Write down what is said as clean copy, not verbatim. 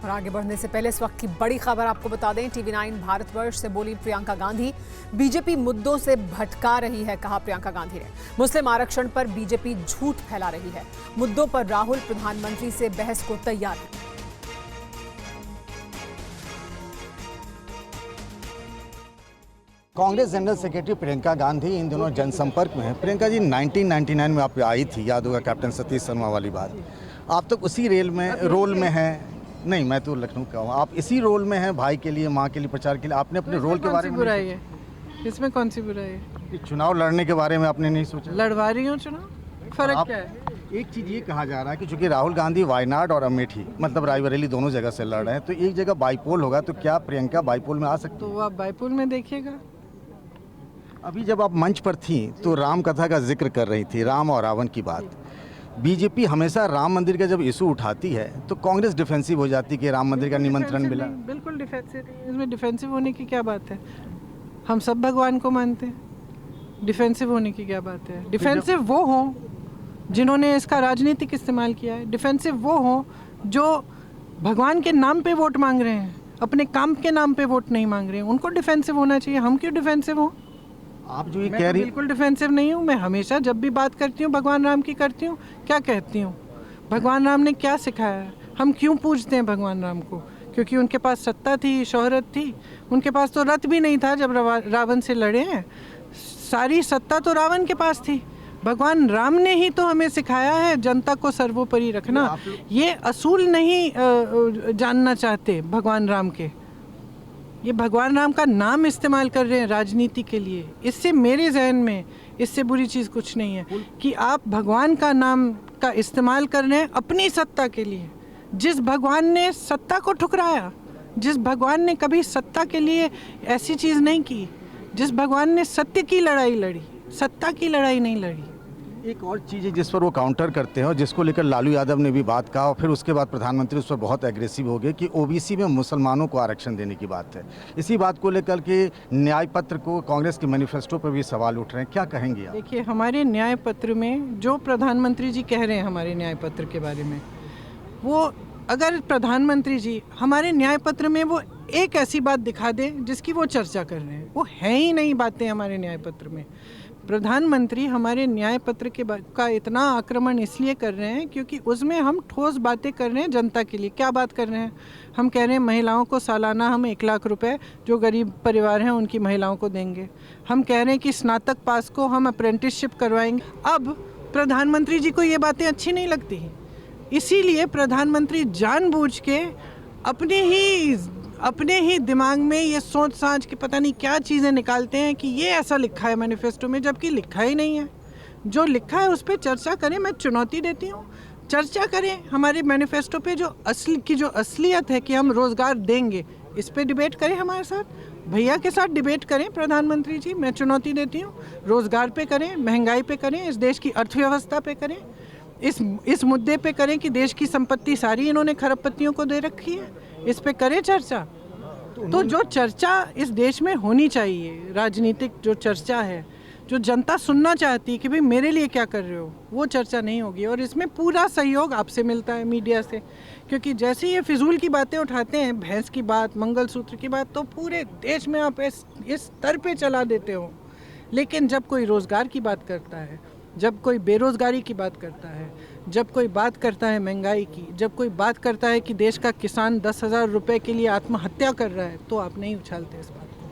और आगे बढ़ने से पहले इस वक्त की बड़ी खबर आपको बता दें, TV9 भारतवर्ष से बोली प्रियंका गांधी। बीजेपी मुद्दों से भटका रही है, कहा प्रियंका गांधी ने। मुस्लिम आरक्षण पर बीजेपी झूठ फैला रही है। मुद्दों पर राहुल प्रधानमंत्री से बहस को तैयार है। कांग्रेस जनरल सेक्रेटरी प्रियंका गांधी इन दिनों जनसंपर्क में है। प्रियंका जी 1999 में आप आई थी, याद होगा कैप्टन सतीश शर्मा वाली बात। आप तक उसी रोल में हैं। नहीं, मैं तो लखनऊ का हूँ। आप इसी रोल में हैं, भाई के लिए, माँ के लिए, प्रचार के लिए। आपने अपने रोल के बारे में बुराई है? इसमें कौन सी बुराई है? चुनाव लड़ने के बारे में आपने नहीं सोचा? लड़वा रही हूँ चुनाव, फर्क क्या है? एक चीज़ ये कहा जा रहा है कि चूंकि राहुल गांधी वायनाड और अमेठी मतलब रायबरेली दोनों जगह से लड़ रहे हैं, तो एक जगह बाईपोल होगा, तो क्या प्रियंका बाईपोल में आ सकती? तो आप बाईपोल में देखिएगा। अभी जब आप मंच पर थी तो राम कथा का जिक्र कर रही थी, राम और रावण की बात। बीजेपी हमेशा राम मंदिर का जब इशू उठाती है तो कांग्रेस डिफेंसिव हो जाती है कि राम मंदिर का निमंत्रण मिला। बिल्कुल डिफेंसिव, इसमें डिफेंसिव होने की क्या बात है? हम सब भगवान को मानते हैं, डिफेंसिव होने की क्या बात है? डिफेंसिव वो हों जिन्होंने इसका राजनीतिक इस्तेमाल किया है। डिफेंसिव वो हों जो भगवान के नाम पे वोट मांग रहे हैं, अपने काम के नाम पे वोट नहीं मांग रहे हैं। उनको डिफेंसिव होना चाहिए। हम क्यों डिफेंसिव हों? आप जो ये मैं कह रही, बिल्कुल डिफेंसिव नहीं हूँ। मैं हमेशा जब भी बात करती हूँ भगवान राम की करती हूँ। क्या कहती हूँ? भगवान राम ने क्या सिखाया है? हम क्यों पूजते हैं भगवान राम को? क्योंकि उनके पास सत्ता थी, शोहरत थी। उनके पास तो रथ भी नहीं था जब रावण से लड़े हैं। सारी सत्ता तो रावण के पास थी। भगवान राम ने ही तो हमें सिखाया है जनता को सर्वोपरि रखना। ये असूल नहीं जानना चाहते भगवान राम के। ये भगवान राम का नाम इस्तेमाल कर रहे हैं राजनीति के लिए। इससे मेरे जहन में इससे बुरी चीज़ कुछ नहीं है कि आप भगवान का नाम का इस्तेमाल कर रहे हैं अपनी सत्ता के लिए। जिस भगवान ने सत्ता को ठुकराया, जिस भगवान ने कभी सत्ता के लिए ऐसी चीज़ नहीं की, जिस भगवान ने सत्य की लड़ाई लड़ी, सत्ता की लड़ाई नहीं लड़ी। एक और चीज़ है जिस पर वो काउंटर करते हैं और जिसको लेकर लालू यादव ने भी बात कहा और फिर उसके बाद प्रधानमंत्री उस पर बहुत एग्रेसिव हो गए कि ओबीसी में मुसलमानों को आरक्षण देने की बात है। इसी बात को लेकर के न्याय पत्र को कांग्रेस के मैनिफेस्टो पर भी सवाल उठ रहे हैं, क्या कहेंगे आप? देखिए, हमारे न्याय पत्र में जो प्रधानमंत्री जी कह रहे हैं हमारे न्याय पत्र के बारे में, वो अगर प्रधानमंत्री जी हमारे न्याय पत्र में वो एक ऐसी बात दिखा दें जिसकी वो चर्चा कर रहे हैं, वो है ही नहीं बातें हमारे न्याय पत्र में। प्रधानमंत्री हमारे न्याय पत्र का इतना आक्रमण इसलिए कर रहे हैं क्योंकि उसमें हम ठोस बातें कर रहे हैं जनता के लिए। क्या बात कर रहे हैं? हम कह रहे हैं महिलाओं को सालाना हम 1 लाख रुपए जो गरीब परिवार हैं उनकी महिलाओं को देंगे। हम कह रहे हैं कि स्नातक पास को हम अप्रेंटिसशिप करवाएंगे। अब प्रधानमंत्री जी को ये बातें अच्छी नहीं लगती हैं, इसीलिए प्रधानमंत्री जानबूझ के अपने ही दिमाग में ये सोच साझ के पता नहीं क्या चीज़ें निकालते हैं कि ये ऐसा लिखा है मैनिफेस्टो में, जबकि लिखा ही नहीं है। जो लिखा है उस पर चर्चा करें। मैं चुनौती देती हूँ, चर्चा करें हमारे मैनिफेस्टो पे। जो असलियत है कि हम रोज़गार देंगे, इस पे डिबेट करें हमारे साथ, भैया के साथ डिबेट करें। प्रधानमंत्री जी, मैं चुनौती देती हूँ, रोज़गार पे करें, महंगाई पे करें, इस देश की अर्थव्यवस्था पे करें, इस मुद्दे पे करें कि देश की संपत्ति सारी इन्होंने खरबपतियों को दे रखी है, इस पे करें चर्चा। तो जो चर्चा इस देश में होनी चाहिए, राजनीतिक जो चर्चा है, जो जनता सुनना चाहती है कि भाई मेरे लिए क्या कर रहे हो, वो चर्चा नहीं होगी। और इसमें पूरा सहयोग आपसे मिलता है, मीडिया से, क्योंकि जैसे ये फिजूल की बातें उठाते हैं, भैंस की बात, मंगलसूत्र की बात, तो पूरे देश में आप इस स्तर पे चला देते हो। लेकिन जब कोई रोज़गार की बात करता है, जब कोई बेरोज़गारी की बात करता है, जब कोई बात करता है महंगाई की, जब कोई बात करता है कि देश का किसान 10,000 रुपये के लिए आत्महत्या कर रहा है, तो आप नहीं उछालते इस बात को।